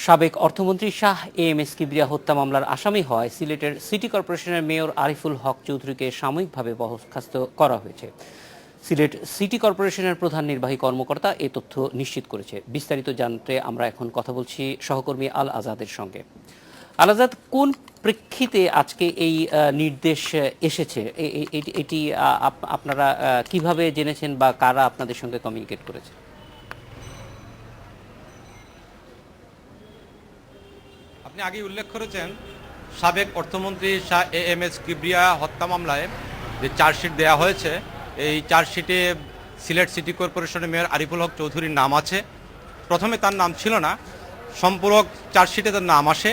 সাবেক অর্থমন্ত্রী শাহ এএমএস কিবরিয়া হত্যা মামলার আসামি হয় সিলেটের সিটি কর্পোরেশনের মেয়র আরিফুল হক চৌধুরীকে সাময়িকভাবে বরখাস্ত করা হয়েছে। সিলেট সিটি কর্পোরেশনের প্রধান নির্বাহী কর্মকর্তা এ তথ্য নিশ্চিত করেছে। বিস্তারিত জানতে আমরা এখন কথা বলছি সহকর্মী আল আজাদের সঙ্গে। আল আজাদ, কোন প্রেক্ষিতে আজকে এই নির্দেশ এসেছে? এটি আপনারা কিভাবে জেনেছেন বা কারা আপনাদের সঙ্গে কমিউনিকেট করেছে? আপনি আগেই উল্লেখ করেছেন সাবেক অর্থমন্ত্রী শাহ এএমএস কিবরিয়া হত্যা মামলায় যে চার্জশিট দেওয়া হয়েছে, এই চার্জশিটে সিলেট সিটি কর্পোরেশনের মেয়র আরিফুল হক চৌধুরীর নাম আছে। প্রথমে তার নাম ছিল না, সম্পূরক চার্জশিটে তার নাম আসে।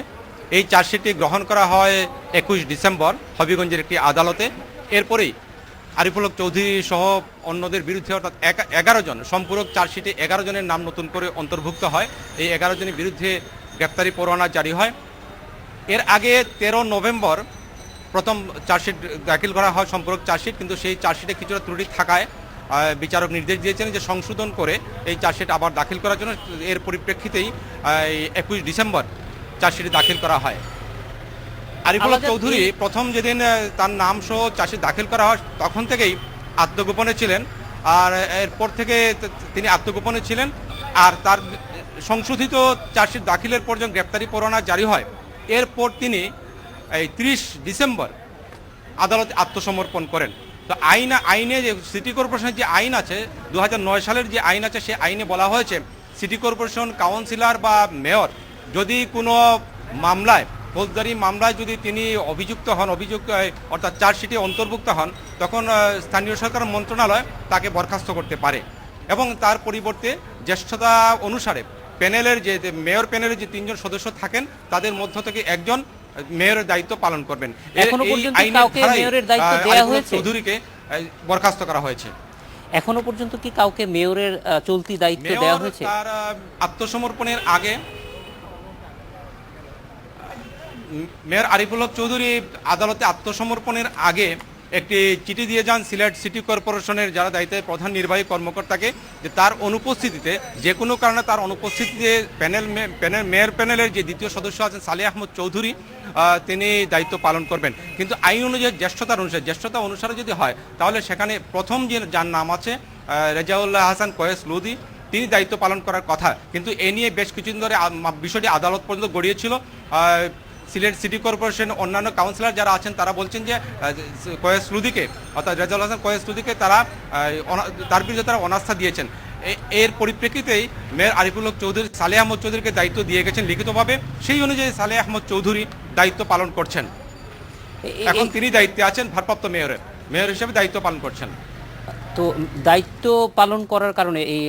এই চার্জশিটটি গ্রহণ করা হয় 21 ডিসেম্বর হবিগঞ্জের একটি আদালতে। এরপরেই আরিফুল হক চৌধুরী সহ অন্যদের বিরুদ্ধে অর্থাৎ 11 জন সম্পূরক চার্জশিটে 11 জনের নাম নতুন করে অন্তর্ভুক্ত হয়। এই 11 জনের বিরুদ্ধে গ্রেপ্তারি পরোয়ানা জারি হয়। এর আগে 13 নভেম্বর প্রথম চার্জশিট দাখিল করা হয়, সম্পূরক চার্জশিট, কিন্তু সেই চার্জশিটে কিছুটা ত্রুটি থাকায় বিচারক নির্দেশ দিয়েছেন যে সংশোধন করে এই চার্জশিট আবার দাখিল করার জন্য। এর পরিপ্রেক্ষিতেই 21 ডিসেম্বর চার্জশিট দাখিল করা হয়। আরিফুল হক চৌধুরী প্রথম যেদিন তার নাম সহ চার্জশিট দাখিল করা হয় তখন থেকেই আত্মগোপনে ছিলেন, আর এরপর থেকে তিনি আত্মগোপনে ছিলেন। আর তার সংশোধিত চার্জশিট দাখিলের পর যখন গ্রেপ্তারি পরোয়ানা জারি হয়, এরপর তিনি এই 30 ডিসেম্বর আদালতে আত্মসমর্পণ করেন। তো আইনে যে সিটি কর্পোরেশনের যে আইন আছে, 2009 সালের যে আইন আছে, সে আইনে বলা হয়েছে সিটি কর্পোরেশন কাউন্সিলর বা মেয়র যদি কোনো মামলায়, ফৌজদারি মামলায় যদি তিনি অভিযুক্ত হন, অর্থাৎ চার্জশিটে অন্তর্ভুক্ত হন, তখন স্থানীয় সরকার মন্ত্রণালয় তাকে বরখাস্ত করতে পারে এবং তার পরিবর্তে জ্যেষ্ঠতা অনুসারে প্যানেলের যে মেয়র প্যানেলের যে 3 জন সদস্য থাকেন তাদের মধ্য থেকে একজন মেয়রের দায়িত্ব পালন করবেন। চৌধুরীকে বরখাস্ত করা হয়েছে। এখনো পর্যন্ত কি কাউকে মেয়রের চলতি দায়িত্ব দেওয়া হয়েছে? তার আত্মসমর্পণের আগে মেয়র আরিফুল হক চৌধুরী আদালতে আত্মসমর্পণের আগে একটি চিঠি দিয়ে যান সিলেট সিটি কর্পোরেশনের যারা দায়িত্বে প্রধান নির্বাহী কর্মকর্তাকে, যে তার অনুপস্থিতিতে, যে কোনো কারণে তার অনুপস্থিতিতে মেয়র প্যানেলের যে দ্বিতীয় সদস্য আছেন সালেহ আহমদ চৌধুরী, তিনি দায়িত্ব পালন করবেন। কিন্তু আইন অনুযায়ী জ্যেষ্ঠতা অনুসারে যদি হয়, তাহলে সেখানে প্রথম যে যার নাম আছে রেজাউল্লাহ হাসান কয়েস লুদি, তিনি দায়িত্ব পালন করার কথা। কিন্তু এ নিয়ে বেশ কিছুদিন ধরে বিষয়টি আদালত পর্যন্ত গড়িয়েছিল। সিলেট সিটি কর্পোরেশন অন্যান্য কাউন্সিলর যারা আছেন তারা বলছেন যে কয়েস লুদিকে, অর্থাৎ রেজাউল হাসান কয়েস লুদিকে তার বিরুদ্ধে তারা অনাস্থা দিয়েছেন। এর পরিপ্রেক্ষিতেই মেয়র আরিফুল হক চৌধুরী সালেহ আহমদ চৌধুরীকে দায়িত্ব দিয়ে গেছেন লিখিতভাবে। সেই অনুযায়ী সালেহ আহমদ চৌধুরী দায়িত্ব পালন করছেন। এখন তিনি দায়িত্বে আছেন, ভারপ্রাপ্ত মেয়র হিসেবে দায়িত্ব পালন করছেন। তো দায়িত্ব পালন করার কারণে এই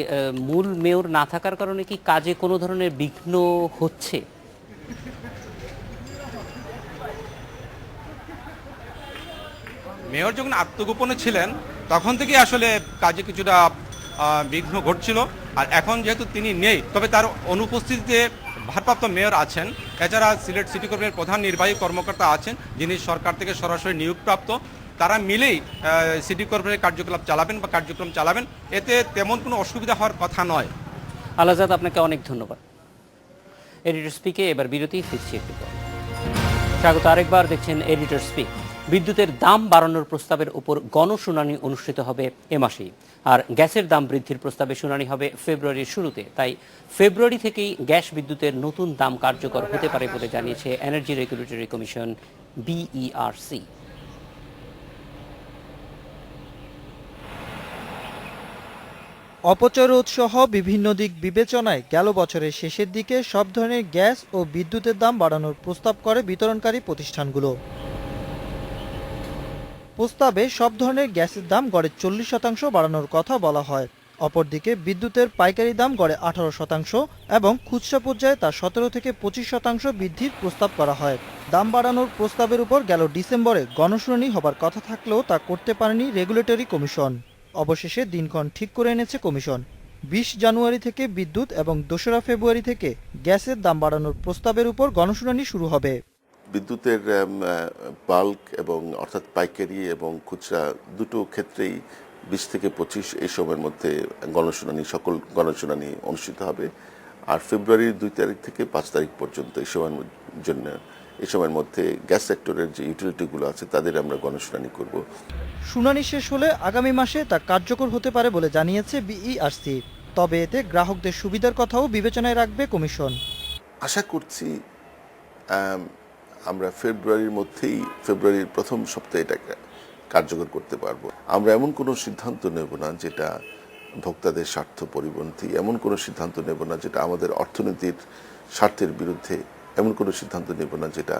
মূল মেয়র না থাকার কারণে কি কাজে কোনো ধরনের বিঘ্ন হচ্ছে? মেয়র যখন আত্মগোপনে ছিলেন তখন থেকে আসলে কাজে কিছুটা বিঘ্ন ঘটছিল। আর এখন যেহেতু তিনি নেই, তবে তার অনুপস্থিতিতে ভারপ্রাপ্ত মেয়র আছেন। এছাড়া সিলেট সিটি কর্পোরেশনের প্রধান নির্বাহী কর্মকর্তা আছেন যিনি সরকার থেকে সরাসরি নিয়োগপ্রাপ্ত। তারা মিলেই সিটি কর্পোরেশনের কার্যক্রম চালাবেন। এতে তেমন কোনো অসুবিধা হওয়ার কথা নয়। আল আজাদ, আপনাকে অনেক ধন্যবাদ। এডিটর স্পিকে এবার বিরতি, ফিরছি একটু পর। স্বাগত আরেকবার, দেখছেন এডিটর স্পিক। বিদ্যুতের দাম বাড়ানোর প্রস্তাবের উপর গণশুনানি অনুষ্ঠিত হবে এ মাসেই, আর গ্যাসের দাম বৃদ্ধির প্রস্তাবে শুনানি হবে ফেব্রুয়ারির শুরুতে। তাই ফেব্রুয়ারি থেকেই গ্যাস বিদ্যুতের নতুন দাম কার্যকর হতে পারে বলে জানিয়েছে এনার্জি রেগুলেটরি কমিশন, বিইআরসি। অপচয় রোধ সহ বিভিন্ন দিক বিবেচনায় গেল বছরের শেষের দিকে সব ধরনের গ্যাস ও বিদ্যুতের দাম বাড়ানোর প্রস্তাব করে বিতরণকারী প্রতিষ্ঠানগুলো। প্রস্তাবে সব ধরনের গ্যাসের দাম গড়ে 40% বাড়ানোর কথা বলা হয়। অপরদিকে বিদ্যুতের পাইকারি দাম গড়ে 18% এবং খুচরা পর্যায়ে তা 17 থেকে 25% বৃদ্ধির প্রস্তাব করা হয়। দাম বাড়ানোর প্রস্তাবের উপর গেল ডিসেম্বরে গণশুনানি হবার কথা থাকলেও তা করতে পারেনি রেগুলেটরি কমিশন। অবশেষে দিনক্ষণ ঠিক করে এনেছে কমিশন। 20 জানুয়ারি থেকে বিদ্যুৎ এবং 2রা ফেব্রুয়ারি থেকে গ্যাসের দাম বাড়ানোর প্রস্তাবের উপর গণশুনানি শুরু হবে। বিদ্যুতের বাল্ক এবং অর্থাৎ পাইকারি এবং খুচরা দুটো ক্ষেত্রেই 20 থেকে 25 এই সময়ের মধ্যে সকল গণশুনানি অনুষ্ঠিত হবে। আর ফেব্রুয়ারির 2 তারিখ থেকে 5 তারিখ পর্যন্ত এই সময়ের মধ্যে গ্যাস সেক্টরের যে ইউটিলিটিগুলো আছে তাদের আমরা গণশুনানি করব। শুনানি শেষ হলে আগামী মাসে তা কার্যকর হতে পারে বলে জানিয়েছে বিইআরসি। তবে এতে গ্রাহকদের সুবিধার কথাও বিবেচনায় রাখবে কমিশন। আশা করছি আমরা ফেব্রুয়ারির প্রথম সপ্তাহে এটা কার্যকর করতে পারবো। আমরা এমন কোনো সিদ্ধান্ত নেব না যেটা ভোক্তাদের স্বার্থ পরিপন্থী, এমন কোনো সিদ্ধান্ত নেব না যেটা আমাদের অর্থনীতির স্বার্থের বিরুদ্ধে, এমন কোনো সিদ্ধান্ত নেব না যেটা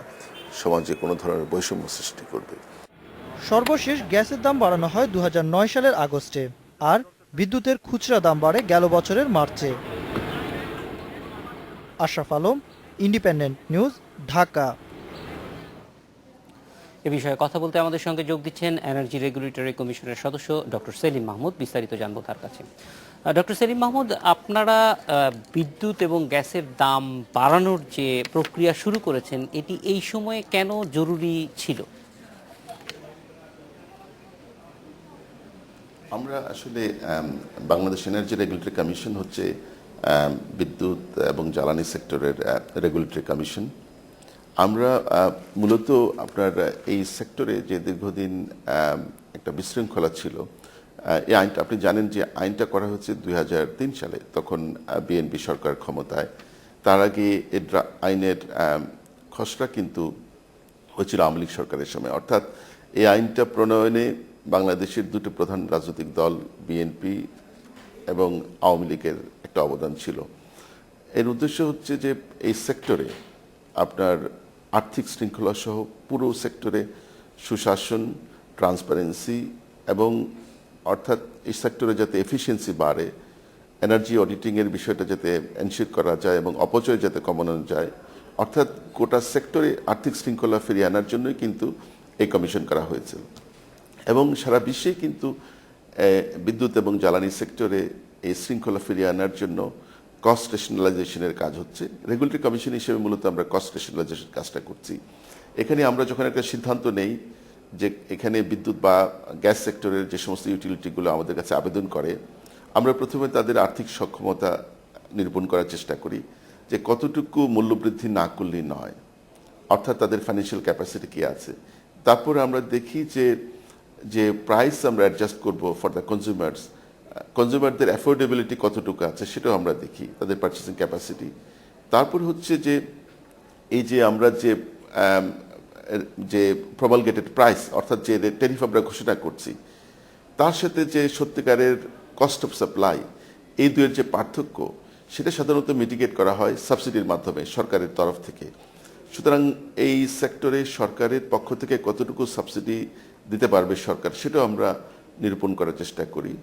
সমাজে কোনো ধরনের বৈষম্য সৃষ্টি করবে। সর্বশেষ গ্যাসের দাম বাড়ানো হয় 2009 সালের আগস্টে, আর বিদ্যুতের খুচরা দাম বাড়ে গেল বছরের মার্চে। Ashraf Alam, independent news, Dhaka. এ বিষয়ে কথা বলতে আমাদের সঙ্গে যোগ দিচ্ছেন এনার্জি রেগুলেটরি কমিশনের সদস্য ডক্টর সেলিম মাহমুদ। বিস্তারিত জানবো তার কাছে। ডক্টর সেলিম মাহমুদ, আপনারা বিদ্যুৎ এবং গ্যাসের দাম বাড়ানোর যে প্রক্রিয়া শুরু করেছেন, এটি এই সময়ে কেন জরুরি ছিল? আমরা আসলে বাংলাদেশ এনার্জি রেগুলেটরি কমিশন হচ্ছে বিদ্যুৎ এবং জ্বালানি সেক্টরের রেগুলেটরি কমিশন। আমরা মূলত আপনার এই সেক্টরে যে দীর্ঘদিন একটা বিশৃঙ্খলা ছিল, এই আইনটা আপনি জানেন যে আইনটা করা হয়েছে 2003 সালে, তখন বিএনপি সরকার ক্ষমতায়। তার আগে আইনের খসড়া কিন্তু হয়েছিল আওয়ামী লীগ সরকারের সময়। অর্থাৎ এই আইনটা প্রণয়নে বাংলাদেশের দুটো প্রধান রাজনৈতিক দল বিএনপি এবং আওয়ামী লীগের একটা অবদান ছিল। এর উদ্দেশ্য হচ্ছে যে এই সেক্টরে আপনার আর্থিক শৃঙ্খলা সহ পুরো সেক্টরে সুশাসন, ট্রান্সপারেন্সি এবং অর্থাৎ এই সেক্টরে যাতে এফিসিয়েন্সি বাড়ে, এনার্জি অডিটিংয়ের বিষয়টা যাতে এনশিওর করা যায় এবং অপচয় যাতে কমানো যায়, অর্থাৎ গোটা সেক্টরে আর্থিক শৃঙ্খলা ফিরিয়ে আনার জন্যই কিন্তু এই কমিশন করা হয়েছিল। এবং সারা বিশ্বেই কিন্তু বিদ্যুৎ এবং জ্বালানি সেক্টরে এই শৃঙ্খলা ফিরিয়ে আনার জন্য কস্ট রেশনালাইজেশনের কাজ হচ্ছে। রেগুলেটরি কমিশন হিসেবে মূলত আমরা কস্ট রেশনালাইজেশন কাজটা করছি। এখানে আমরা যখন একটা সিদ্ধান্ত নেই যে এখানে বিদ্যুৎ বা গ্যাস সেক্টরের যে সমস্ত ইউটিলিটিগুলো আমাদের কাছে আবেদন করে, আমরা প্রথমে তাদের আর্থিক সক্ষমতা নিরূপণ করার চেষ্টা করি যে কতটুকু মূল্যবৃদ্ধি না করলেই নয়, অর্থাৎ তাদের ফাইন্যান্সিয়াল ক্যাপাসিটি কি আছে। তারপরে আমরা দেখি যে প্রাইস আমরা অ্যাডজাস্ট করব ফর দ্য কনজিউমারদের অ্যাফোর্ডেবিলিটি কতটুকু আছে সেটাও আমরা দেখি, তাদের পারচেসিং ক্যাপাসিটি। তারপর হচ্ছে যে এই যে আমরা যে প্রবালগেটেড প্রাইস, অর্থাৎ যে ট্যারিফ আমরা ঘোষণা করছি, তার সাথে যে সত্যিকারের কস্ট অফ সাপ্লাই, এই দুয়ের যে পার্থক্য, সেটা সাধারণত মিটিগেট করা হয় সাবসিডির মাধ্যমে সরকারের তরফ থেকে। সুতরাং এই সেক্টরে সরকারের পক্ষ থেকে কতটুকু সাবসিডি দিতে পারবে সরকার, সেটাও আমরা নিরূপণ করার চেষ্টা করি।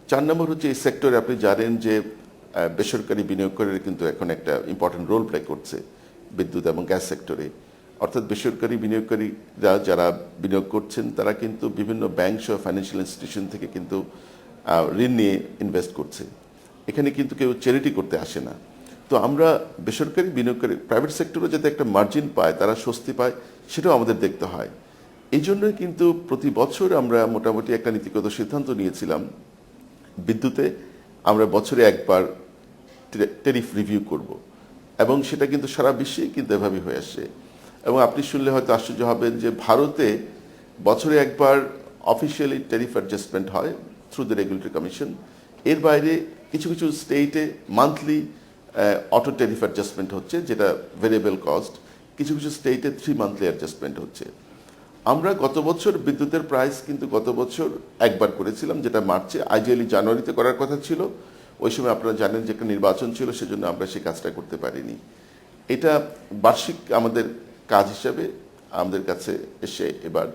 4 নম্বর হচ্ছে এই সেক্টরে আপনি জানেন যে বেসরকারি বিনিয়োগকারীরা কিন্তু এখন একটা ইম্পর্টেন্ট রোল প্লে করছে বিদ্যুৎ এবং গ্যাস সেক্টরে। অর্থাৎ বেসরকারি বিনিয়োগকারীরা যারা বিনিয়োগ করছেন তারা কিন্তু বিভিন্ন ব্যাংক সহ ফাইন্যান্সিয়াল ইনস্টিটিউশন থেকে কিন্তু ঋণ নিয়ে ইনভেস্ট করছে। এখানে কিন্তু কেউ চ্যারিটি করতে আসে না। তো আমরা বেসরকারি বিনিয়োগকারী, প্রাইভেট সেক্টরে যাতে একটা মার্জিন পায়, তারা স্বস্তি পায়, সেটাও আমাদের দেখতে হয়। এই জন্যই কিন্তু প্রতি বছর আমরা মোটামুটি একটা নীতিগত সিদ্ধান্ত নিয়েছিলাম, বিদ্যুতে আমরা বছরে একবার ট্যারিফ রিভিউ করব, এবং সেটা কিন্তু সারা বিশ্বেই কিন্তু এভাবেই হয়ে আসছে। এবং আপনি শুনলে হয়তো আশ্চর্য হবেন যে ভারতে বছরে একবার অফিসিয়ালি ট্যারিফ অ্যাডজাস্টমেন্ট হয় থ্রু দ্য রেগুলেটরি কমিশন। এর বাইরে কিছু কিছু স্টেটে মান্থলি অটো ট্যারিফ অ্যাডজাস্টমেন্ট হচ্ছে, যেটা ভেরিয়েবল কস্ট। কিছু কিছু স্টেটে 3 মান্থলি অ্যাডজাস্টমেন্ট হচ্ছে। আমরা গত বছর বিদ্যুতের প্রাইস কিন্তু গত বছর একবার করেছিলাম, যেটা মার্চে, আইডিয়ালি জানুয়ারিতে করার কথা ছিল। ওই সময় আপনারা জানেন যে একটা নির্বাচন ছিল, সেজন্য আমরা সেই কাজটা করতে পারিনি। এটা বার্ষিক আমাদের কাজ হিসাবে আমাদের কাছে এসে এবার।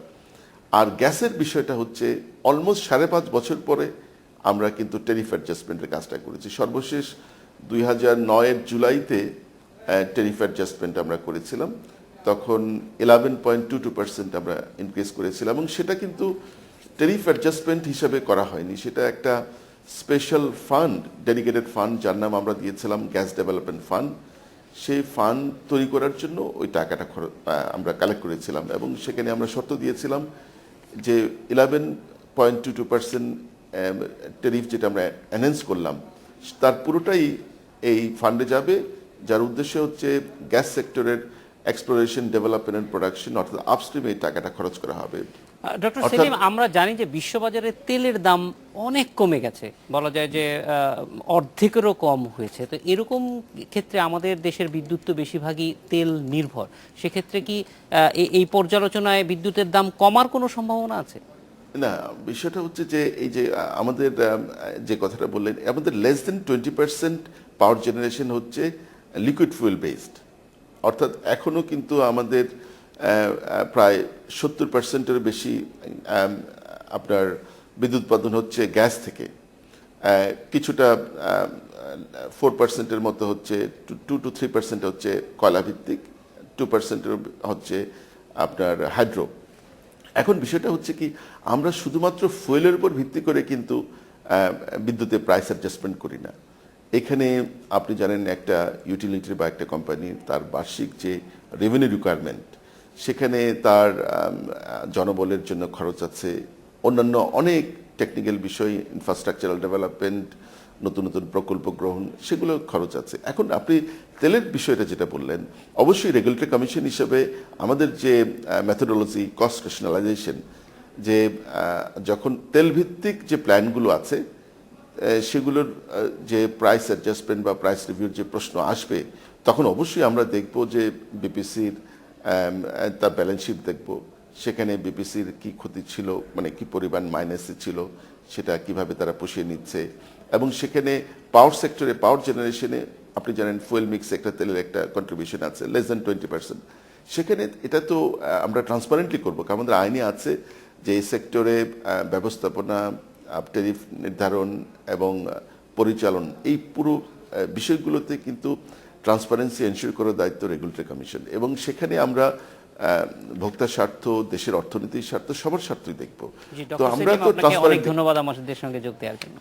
আর গ্যাসের বিষয়টা হচ্ছে অলমোস্ট 5.5 বছর পরে আমরা কিন্তু ট্যারিফ অ্যাডজাস্টমেন্টের কাজটা করেছি। সর্বশেষ 2009-এর জুলাইতে ট্যারিফ অ্যাডজাস্টমেন্ট আমরা করেছিলাম, তখন 11.22% আমরা ইনক্রিজ করেছিলাম। এবং সেটা কিন্তু ট্যারিফ অ্যাডজাস্টমেন্ট হিসেবে করা হয়নি, সেটা একটা স্পেশাল ফান্ড, ডেডিকেটেড ফান্ড, যার নাম আমরা দিয়েছিলাম গ্যাস ডেভেলপমেন্ট ফান্ড। সেই ফান্ড তৈরি করার জন্য ওই টাকাটা আমরা কালেক্ট করেছিলাম, এবং সেখানে আমরা শর্ত দিয়েছিলাম যে 11.22% ট্যারিফ যেটা আমরা অ্যানাউন্স করলাম, তার পুরোটাই এই ফান্ডে যাবে, যার উদ্দেশ্য হচ্ছে গ্যাস সেক্টরের এক্সপ্লোরেশন, ডেভেলপমেন্ট এন্ড প্রোডাকশন, অর্থাৎ আপস্ট্রিমে এই টাকাটা খরচ করা হবে। ডক্টর অর্থাৎ- সেলিম, আমরা জানি যে বিশ্ববাজারে তেলের দাম অনেক কমে গেছে, বলা যায় যে অর্ধেকেরও কম হয়েছে। তো এরকম ক্ষেত্রে আমাদের দেশের বিদ্যুৎ তো বেশিরভাগই তেল নির্ভর, সেক্ষেত্রে কি এই পর্যালোচনায় বিদ্যুতের দাম কমার কোনো সম্ভাবনা আছে? না, বিষয়টা হচ্ছে যে এই যে আমাদের যে কথাটা বললেন, আমাদের লেস দেন 20% পাওয়ার জেনারেশন হচ্ছে লিকুইড ফুয়েল বেসড, অর্থাৎ এখনো কিন্তু আমাদের প্রায় 70%-এর বেশি আপনার বিদ্যুৎ উৎপাদন হচ্ছে গ্যাস থেকে। কিছুটা 4%-এর মতো হচ্ছে, 2 to 3% হচ্ছে কয়লা ভিত্তিক, 2% হচ্ছে আপনার হাইড্রো। এখন বিষয়টা হচ্ছে কি, আমরা শুধুমাত্র ফুয়েলের উপর ভিত্তি করে কিন্তু বিদ্যুতের প্রাইস অ্যাডজাস্টমেন্ট করি না। এখানে আপনি জানেন একটা ইউটিলিটি বা একটা কোম্পানির তার বার্ষিক যে রেভিনিউ রিকোয়ারমেন্ট, সেখানে তার জনবলের জন্য খরচ আছে, অন্যান্য অনেক টেকনিক্যাল বিষয়, ইনফ্রাস্ট্রাকচারাল ডেভেলপমেন্ট, নতুন নতুন প্রকল্প গ্রহণ, সেগুলো খরচ আছে। এখন আপনি তেলের বিষয়টা যেটা বললেন, অবশ্যই রেগুলেটরি কমিশন হিসেবে আমাদের যে মেথোডোলজি কস্ট রেশনালাইজেশন, যে যখন তেল ভিত্তিক যে প্ল্যানগুলো আছে সেগুলোর যে প্রাইস অ্যাডজাস্টমেন্ট বা প্রাইস রিভিউর যে প্রশ্ন আসবে, তখন অবশ্যই আমরা দেখব যে বিপিসির তার ব্যালেন্স শিট দেখব, সেখানে বিপিসির কি ক্ষতি ছিল, মানে কি পরিমাণ মাইনাসে ছিল, সেটা কিভাবে তারা পুষিয়ে নিচ্ছে। এবং সেখানে পাওয়ার সেক্টরে, পাওয়ার জেনারেশনে আপনি জানেন ফুয়েল মিক্স একটা তেলের একটা কন্ট্রিবিউশন আছে লেস দেন 20%। সেখানে এটা তো আমরা ট্রান্সপারেন্টলি করবো, কারণ আমাদের আইনে আছে যে এই সেক্টরে ব্যবস্থাপনা, ট্যারিফ নির্ধারণ এবং পরিচালন, এই পুরো বিষয়গুলোতে কিন্তু ট্রান্সপারেন্সি এনশিওর করার দায়িত্ব রেগুলেটরি কমিশন। এবং সেখানে আমরা ভোক্তার স্বার্থ, দেশের অর্থনীতির স্বার্থ, সবার স্বার্থই দেখব। জি, তো ডক্টর আমরা সেলিম, তো আপনাকে অনেক ট্রান্সপারেন্ট। ধন্যবাদ আমাদের সঙ্গে যোগ দেওয়ার জন্য।